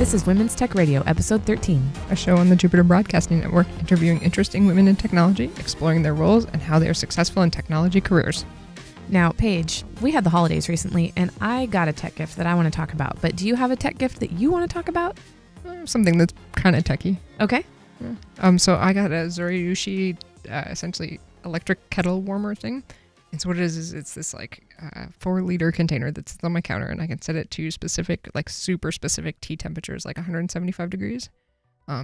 This is Women's Tech Radio, Episode 13. A show on the Jupiter Broadcasting Network interviewing interesting women in technology, exploring their roles and how they are successful in technology careers. Now, Paige, we had the holidays recently, and I got a tech gift that I want to talk about. But do you have a tech gift that you want to talk about? Something that's kind of techie. Okay. Yeah. So I got a Zoryushi, essentially electric kettle warmer thing. And so what it is it's this like 4-liter container that sits on my counter, and I can set it to specific, like super specific tea temperatures, like 175 degrees.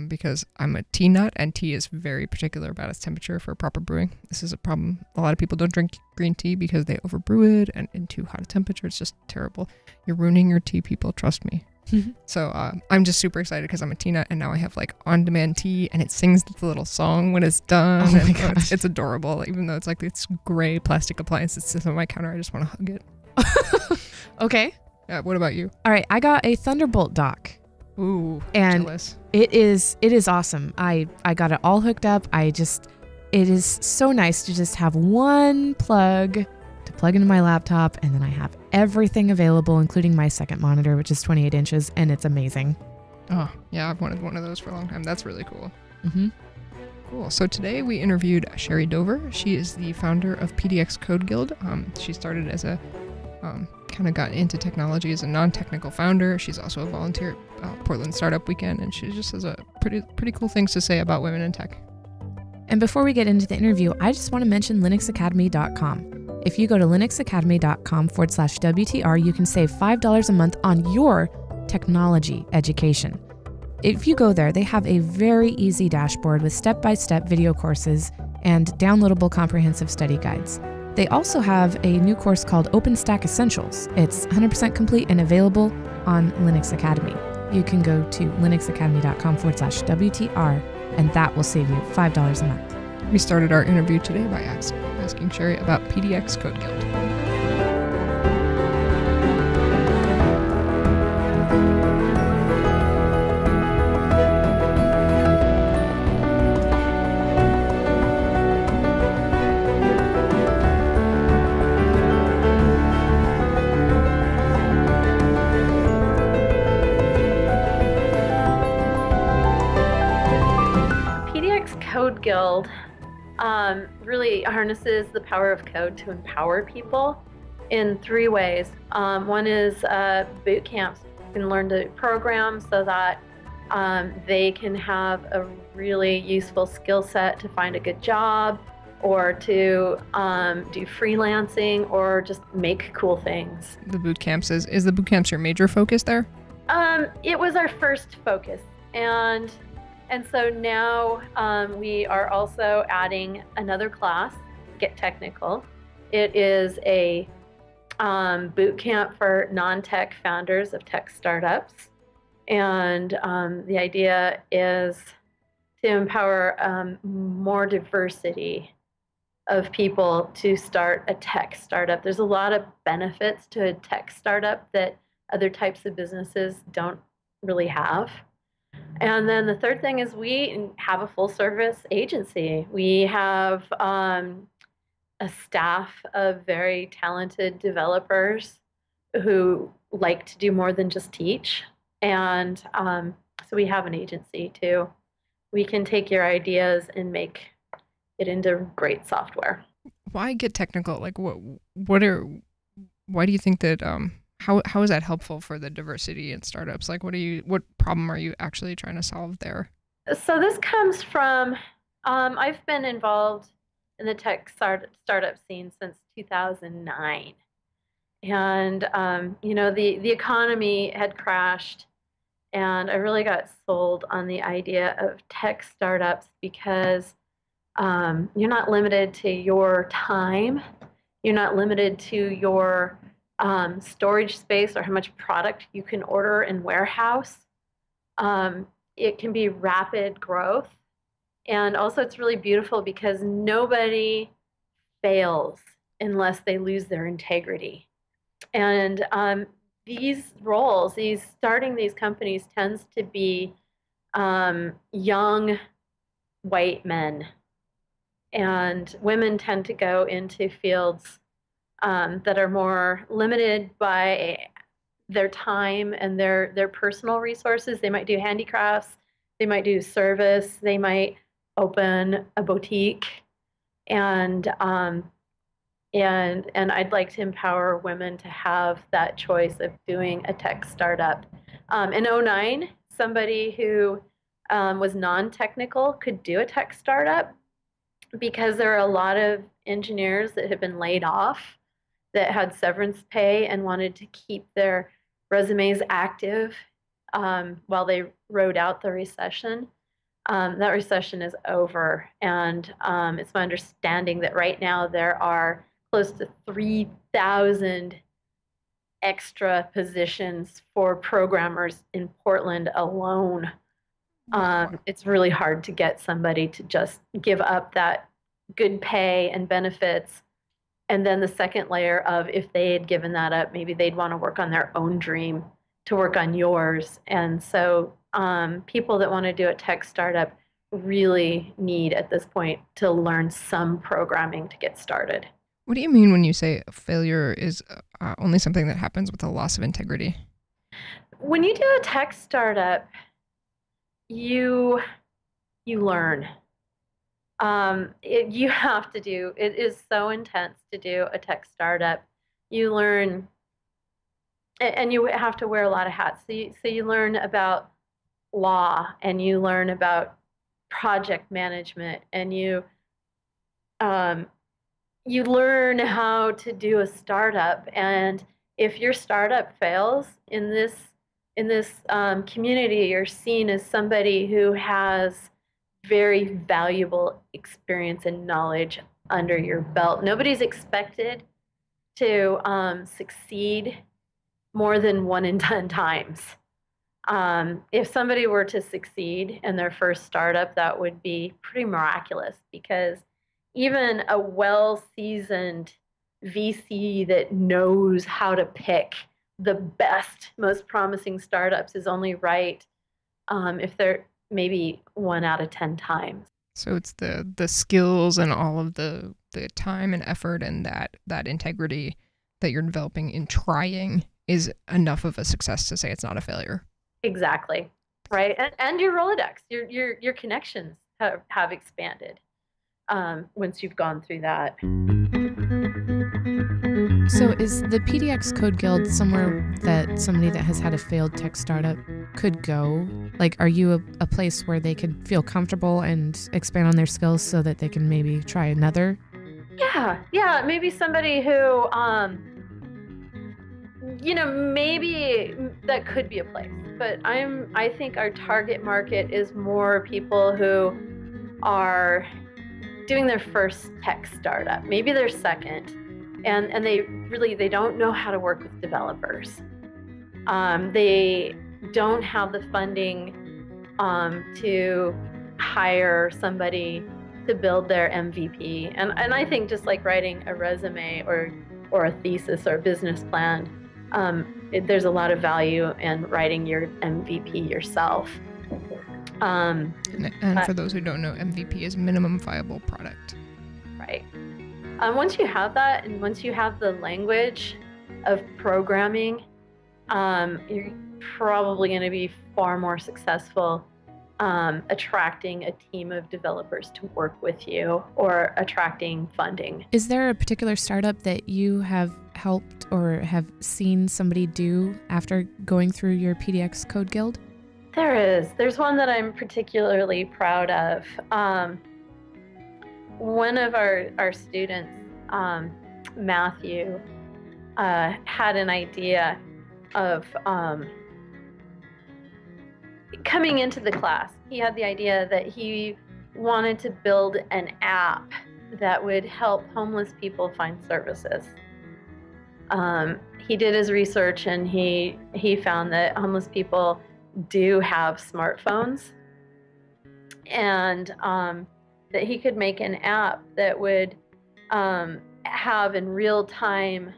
Because I'm a tea nut, and tea is very particular about its temperature for proper brewing. This is a problem. A lot of people don't drink green tea because they overbrew it, and in too hot a temperature, it's just terrible. You're ruining your tea, people. Trust me. So I'm just super excited because I'm a tea nut, and now I have like on-demand tea, and it sings the little song when it's done. Oh my and gosh. it's adorable, even though it's like this gray plastic appliance that sits on my counter. I just want to hug it. Okay. Yeah. What about you? All right. I got a Thunderbolt dock. Ooh, And jealous. It is awesome. I got it all hooked up. It is so nice to just have one plug to plug into my laptop, and then I have everything available, including my second monitor, which is 28 inches, and it's amazing. Oh, yeah, I've wanted one of those for a long time. That's really cool. Mm-hmm. Cool. So today we interviewed Sheri Dover. She is the founder of PDX Code Guild. She started as a kind of got into technology as a non-technical founder. She's also a volunteer at Portland Startup Weekend, and she just has a pretty cool things to say about women in tech. And before we get into the interview, I just want to mention linuxacademy.com. If you go to linuxacademy.com/WTR, you can save $5 a month on your technology education. If you go there, they have a very easy dashboard with step-by-step video courses and downloadable comprehensive study guides. They also have a new course called OpenStack Essentials. It's 100% complete and available on Linux Academy. You can go to linuxacademy.com/WTR, and that will save you $5 a month. We started our interview today by asking Sheri about PDX Code Guild. PDX Code Guild really harnesses the power of code to empower people in 3 ways. One is boot camps. You can learn to program so that they can have a really useful skill set to find a good job, or to do freelancing, or just make cool things. The boot camps is the boot camps your major focus there? It was our first focus, and so now we are also adding another class, Get Technical. It is a boot camp for non-tech founders of tech startups. And the idea is to empower more diversity of people to start a tech startup. There's a lot of benefits to a tech startup that other types of businesses don't really have. And then the third thing is we have a full service agency. We have a staff of very talented developers who like to do more than just teach. And so we have an agency too. We can take your ideas and make it into great software. Why get technical? Like why do you think that how is that helpful for the diversity in startups? Like what problem are you actually trying to solve there? So this comes from I've been involved in the tech startup scene since 2009. And the economy had crashed, and I really got sold on the idea of tech startups because you're not limited to your time. You're not limited to your storage space or how much product you can order and warehouse. It can be rapid growth. And also it's really beautiful because nobody fails unless they lose their integrity. And these roles, starting these companies tends to be young white men. And women tend to go into fields that are more limited by their time and their personal resources. They might do handicrafts, they might do service, they might open a boutique, and I'd like to empower women to have that choice of doing a tech startup. In '09, somebody who was non-technical could do a tech startup because there are a lot of engineers that had been laid off that had severance pay and wanted to keep their resumes active while they rode out the recession. That recession is over, and it's my understanding that right now there are close to 3,000 extra positions for programmers in Portland alone. It's really hard to get somebody to just give up that good pay and benefits. And then the second layer of, if they had given that up, maybe they'd want to work on their own dream to work on yours. And so people that want to do a tech startup really need at this point to learn some programming to get started. What do you mean when you say failure is only something that happens with a loss of integrity? When you do a tech startup, you learn. You have to do, it is so intense to do a tech startup. You learn, and you have to wear a lot of hats. So you learn about law, and you learn about project management, and you learn how to do a startup. And if your startup fails in this community, you're seen as somebody who has very valuable experience and knowledge under your belt. Nobody's expected to succeed more than 1 in 10 times. If somebody were to succeed in their first startup, that would be pretty miraculous, because even a well-seasoned VC that knows how to pick the best, most promising startups is only right if they're maybe 1 out of 10 times. So it's the skills and all of the time and effort and that integrity that you're developing in trying is enough of a success to say it's not a failure. Exactly, right? And your Rolodex, your connections have expanded once you've gone through that. So is the PDX Code Guild somewhere that somebody that has had a failed tech startup could go? Like, are you a place where they could feel comfortable and expand on their skills so that they can maybe try another? Yeah, maybe somebody who, maybe that could be a place. But I think our target market is more people who are doing their first tech startup, maybe their second, and they don't know how to work with developers. They don't have the funding to hire somebody to build their MVP. And I think just like writing a resume or a thesis or a business plan, there's a lot of value in writing your MVP yourself. And for those who don't know, MVP is minimum viable product. Right. Once you have that, and once you have the language of programming, you're probably going to be far more successful attracting a team of developers to work with you or attracting funding. Is there a particular startup that you have helped or have seen somebody do after going through your PDX Code Guild? There is. There's one that I'm particularly proud of. One of our students, Matthew, had an idea of coming into the class. He had the idea that he wanted to build an app that would help homeless people find services. He did his research, and he found that homeless people do have smartphones, and that he could make an app that would have in real time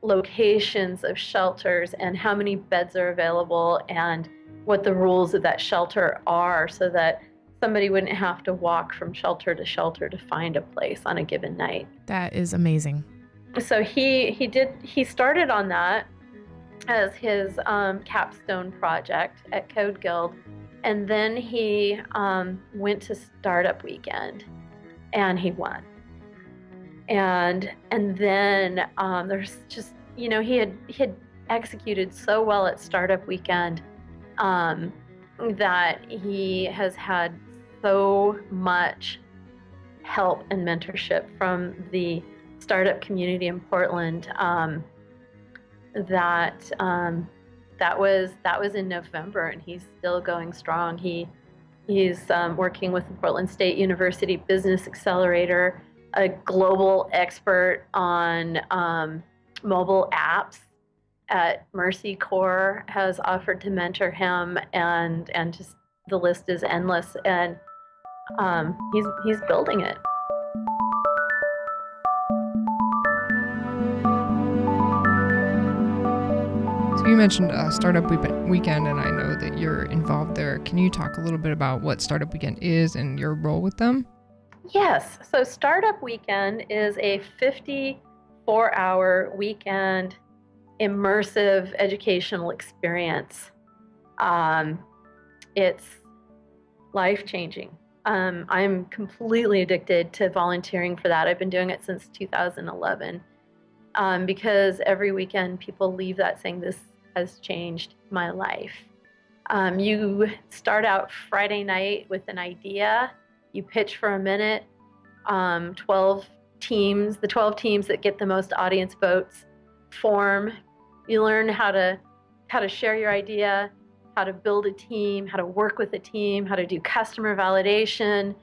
locations of shelters and how many beds are available and what the rules of that shelter are, so that somebody wouldn't have to walk from shelter to shelter to find a place on a given night. That is amazing. So he started on that, as his capstone project at Code Guild. And then he went to Startup Weekend and he won. And then there's just, he had executed so well at Startup Weekend that he has had so much help and mentorship from the startup community in Portland that was in November, and he's still going strong. He's working with the Portland State University Business Accelerator, a global expert on mobile apps at Mercy Corps, has offered to mentor him, and just the list is endless. And he's building it. So you mentioned Startup Weekend, and I know that you're involved there. Can you talk a little bit about what Startup Weekend is and your role with them? Yes. So Startup Weekend is a 54-hour weekend immersive educational experience. It's life-changing. I'm completely addicted to volunteering for that. I've been doing it since 2011 because every weekend people leave that saying, this has changed my life. You start out Friday night with an idea. You pitch for a minute. 12 teams, the 12 teams that get the most audience votes form. You learn how to share your idea, how to build a team, how to work with a team, how to do customer validation,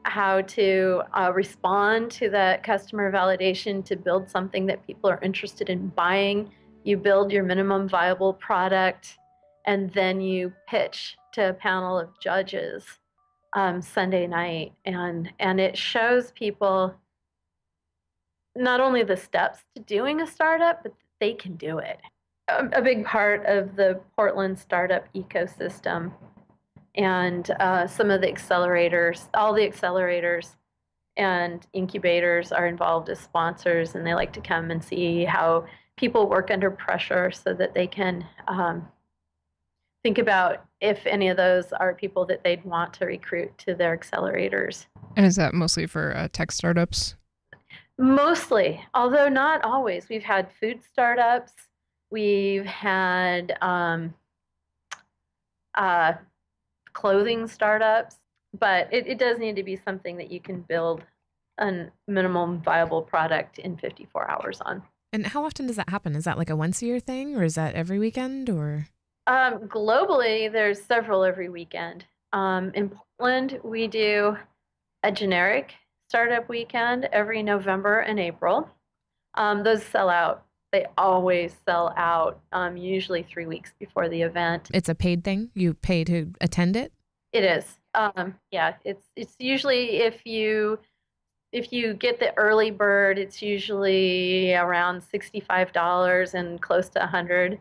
how to respond to that customer validation to build something that people are interested in buying. You build your minimum viable product, and then you pitch to a panel of judges Sunday night. And it shows people not only the steps to doing a startup, but they can do it. A big part of the Portland startup ecosystem and some of the accelerators, all the accelerators and incubators are involved as sponsors, and they like to come and see how people work under pressure so that they can think about if any of those are people that they'd want to recruit to their accelerators. And is that mostly for tech startups? Mostly, although not always. We've had food startups. We've had clothing startups, but it does need to be something that you can build a minimum viable product in 54 hours on. And how often does that happen? Is that like a once-a-year thing, or is that every weekend, or? Globally, there's several every weekend. In Portland, we do a generic startup weekend every November and April. Those sell out. They always sell out, usually 3 weeks before the event. It's a paid thing? You pay to attend it? It is. Yeah, it's usually if you get the early bird, it's usually around $65 and close to $100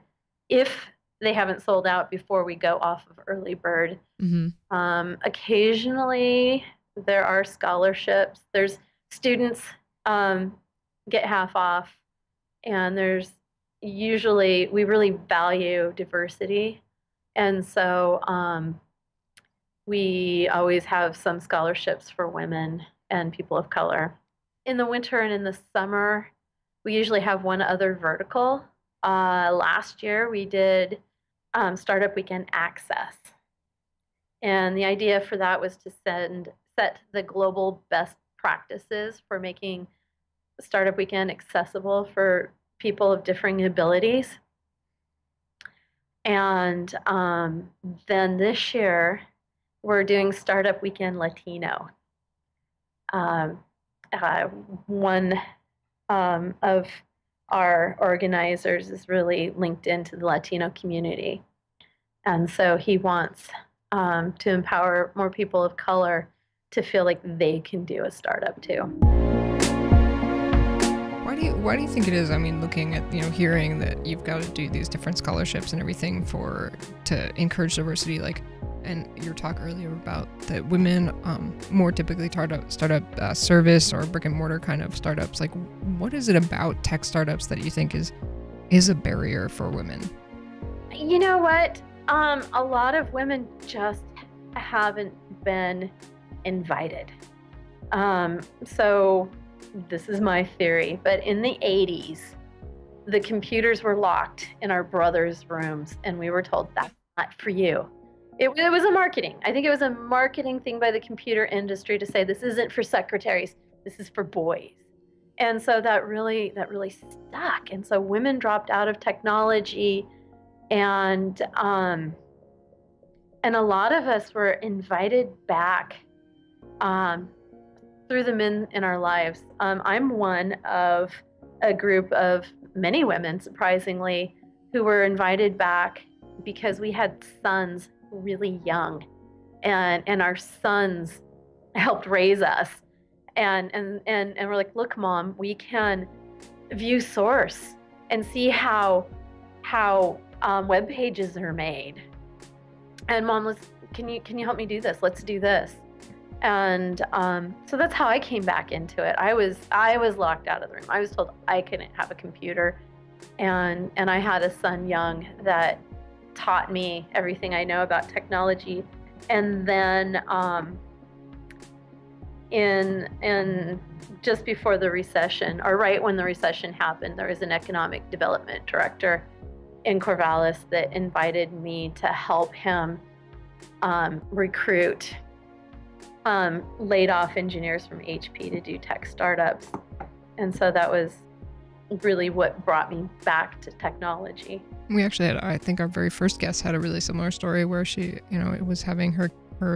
if they haven't sold out before we go off of early bird. Mm-hmm. Occasionally there are scholarships. There's students get half off, and there's usually, we really value diversity, and so we always have some scholarships for women and people of color. In the winter and in the summer, we usually have one other vertical. Last year we did Startup Weekend Access. And the idea for that was to set the global best practices for making Startup Weekend accessible for people of differing abilities. And then this year, we're doing Startup Weekend Latino. One of our organizers is really linked into the Latino community. And so he wants to empower more people of color to feel like they can do a startup too. Why do you think it is? I mean, looking at, hearing that you've got to do these different scholarships and everything to encourage diversity, and your talk earlier about that women more typically start up service or brick and mortar kind of startups. What is it about tech startups that you think is a barrier for women? You know what? A lot of women just haven't been invited. So this is my theory, but in the 80s, the computers were locked in our brothers' rooms, and we were told that's not for you. It was a marketing. I think it was a marketing thing by the computer industry to say this isn't for secretaries, this is for boys. And so that really stuck. And so women dropped out of technology, and a lot of us were invited back through the men in our lives. I'm one of a group of many women, surprisingly, who were invited back because we had sons really young, and our sons helped raise us. And we're like, look, Mom, we can view source and see how web pages are made. And Mom, can you help me do this? Let's do this. And so that's how I came back into it. I was locked out of the room. I was told I couldn't have a computer, and I had a son young that taught me everything I know about technology. And then in just before the recession, or right when the recession happened, there was an economic development director in Corvallis that invited me to help him recruit laid off engineers from HP to do tech startups. And so that was really what brought me back to technology. We actually had, I think our very first guest had a really similar story where she, it was having her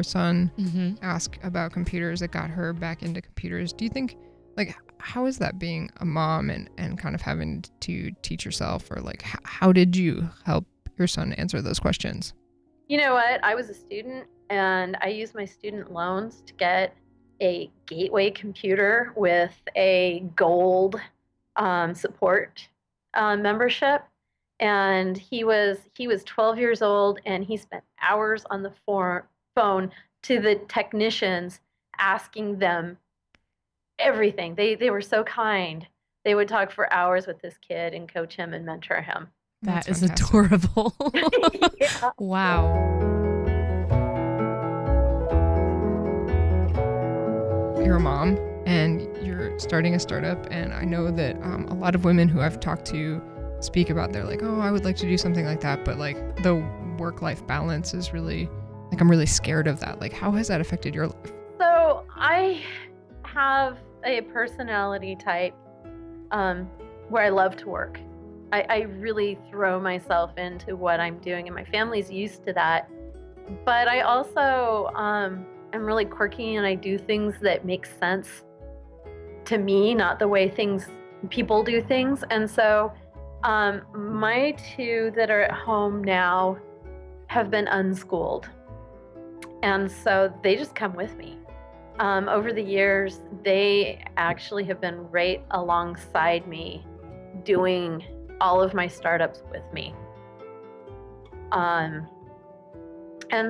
son ask about computers that got her back into computers. Do you think, like, how is that being a mom and kind of having to teach yourself, or like, how did you help your son answer those questions? You know what? I was a student, and I used my student loans to get a gateway computer with a gold support membership. And he was 12 years old, and he spent hours on the phone to the technicians asking them everything. They were so kind. They would talk for hours with this kid and coach him and mentor him. That is adorable. Yeah. Wow. You're a mom and you're starting a startup, and I know that a lot of women who I've talked to speak about, they're like, oh, I would like to do something like that, but like the work-life balance is really, like, I'm really scared of that. Like, how has that affected your life? So I have a personality type where I love to work. I really throw myself into what I'm doing, and my family's used to that. But I also am really quirky, and I do things that make sense to me, not the way people do things. And so my two that are at home now have been unschooled, and so they just come with me. Over the years, they actually have been right alongside me doing all of my startups with me. And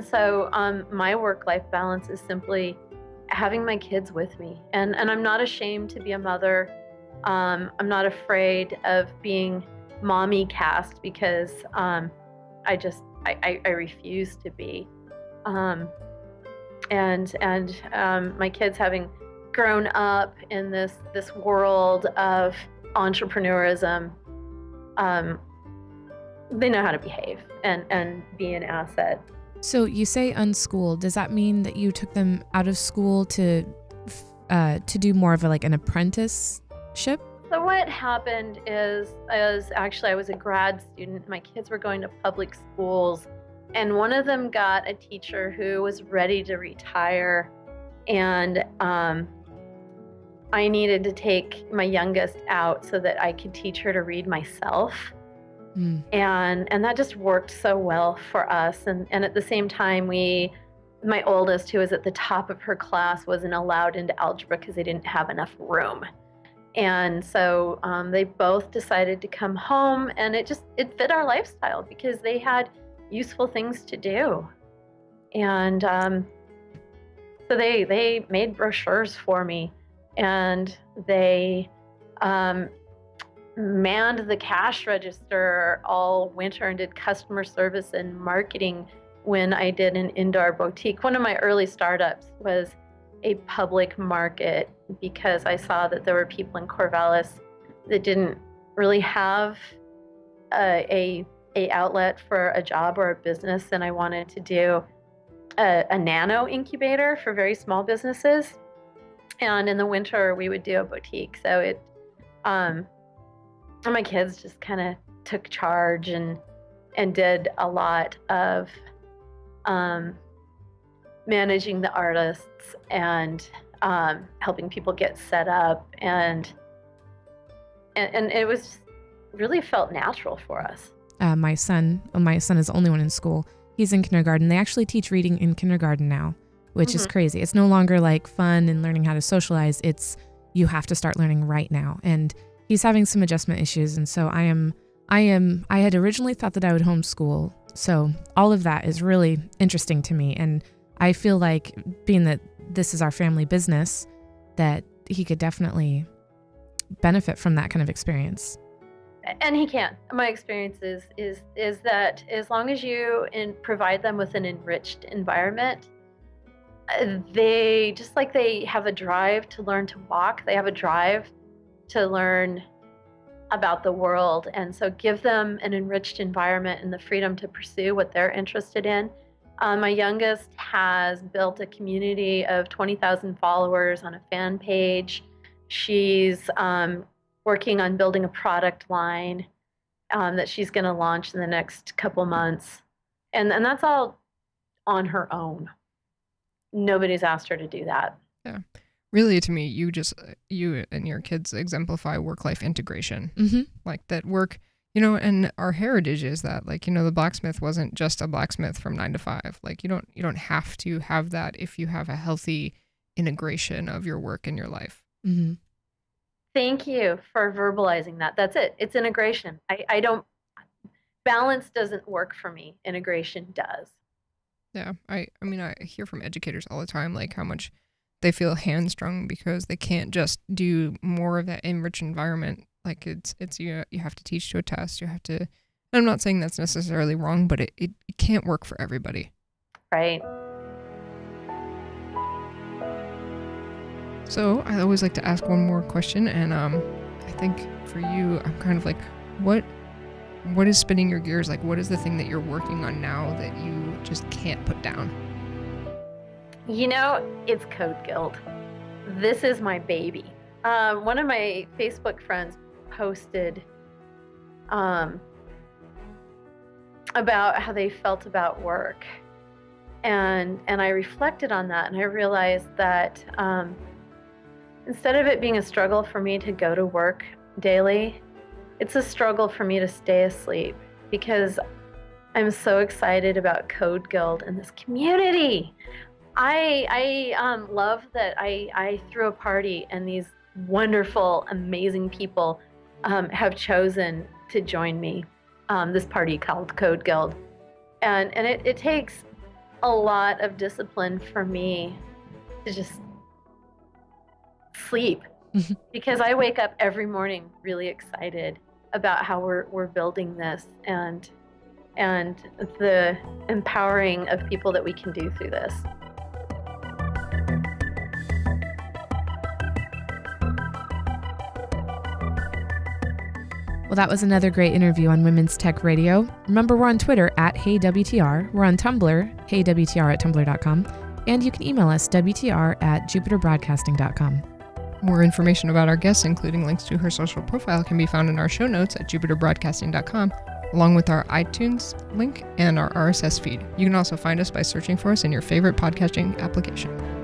so my work-life balance is simply having my kids with me. And I'm not ashamed to be a mother. I'm not afraid of being mommy cast, because I refuse to be. And my kids, having grown up in this world of entrepreneurism, they know how to behave and be an asset. So you say unschooled. Does that mean that you took them out of school to do more of an apprenticeship? So what happened is actually I was a grad student. My kids were going to public schools, and one of them got a teacher who was ready to retire, and I needed to take my youngest out so that I could teach her to read myself. And that just worked so well for us. And at the same time, my oldest, who was at the top of her class, wasn't allowed into algebra because they didn't have enough room. And so they both decided to come home, and it fit our lifestyle because they had useful things to do. And so they made brochures for me, and they manned the cash register all winter and did customer service and marketing when I did an indoor boutique. One of my early startups was a public market because I saw that there were people in Corvallis that didn't really have a outlet for a job or a business, and I wanted to do a nano incubator for very small businesses. And in the winter, we would do a boutique. So it, my kids just kind of took charge and did a lot of managing the artists and helping people get set up, and it was really felt natural for us. My son is the only one in school. He's in kindergarten. They actually teach reading in kindergarten now, which is crazy. It's no longer like fun and learning how to socialize. It's you have to start learning right now. And he's having some adjustment issues. And so I had originally thought that I would homeschool. So all of that is really interesting to me. And I feel like, being that this is our family business, that he could definitely benefit from that kind of experience. And he can. My experience is that as long as you provide them with an enriched environment, they, just like they have a drive to learn to walk, they have a drive to learn about the world. And so give them an enriched environment and the freedom to pursue what they're interested in. My youngest has built a community of 20,000 followers on a fan page. She's working on building a product line that she's going to launch in the next couple months. And that's all on her own. Nobody's asked her to do that. Yeah. Really, to me, you and your kids exemplify work-life integration. Like that work, and our heritage is that, like, the blacksmith wasn't just a blacksmith from 9 to 5. Like, you don't have to have that if you have a healthy integration of your work and your life. Thank you for verbalizing that. That's it. It's integration. I don't, balance doesn't work for me. Integration does. Yeah. I mean, I hear from educators all the time, like how much they feel hamstrung because they can't just do more of that enriched environment. Like it's you have to teach to a test. You have to, I'm not saying that's necessarily wrong, but it can't work for everybody. Right. So I always like to ask one more question, and I think for you, I'm kind of like, what is spinning your gears? Like, what is the thing that you're working on now that you just can't put down? It's Code Guild. This is my baby. One of my Facebook friends posted about how they felt about work, and I reflected on that, and I realized that instead of it being a struggle for me to go to work daily, it's a struggle for me to stay asleep, because I'm so excited about Code Guild and this community. I love that I threw a party and these wonderful, amazing people have chosen to join me, this party called Code Guild. And it takes a lot of discipline for me to just sleep, because I wake up every morning really excited about how we're building this and the empowering of people that we can do through this. Well, that was another great interview on Women's Tech Radio. Remember, we're on Twitter @HeyWTR. We're on Tumblr, heywtr@tumblr.com. And you can email us, wtr@jupiterbroadcasting.com. More information about our guests, including links to her social profile, can be found in our show notes at jupiterbroadcasting.com, along with our iTunes link and our RSS feed. You can also find us by searching for us in your favorite podcasting application.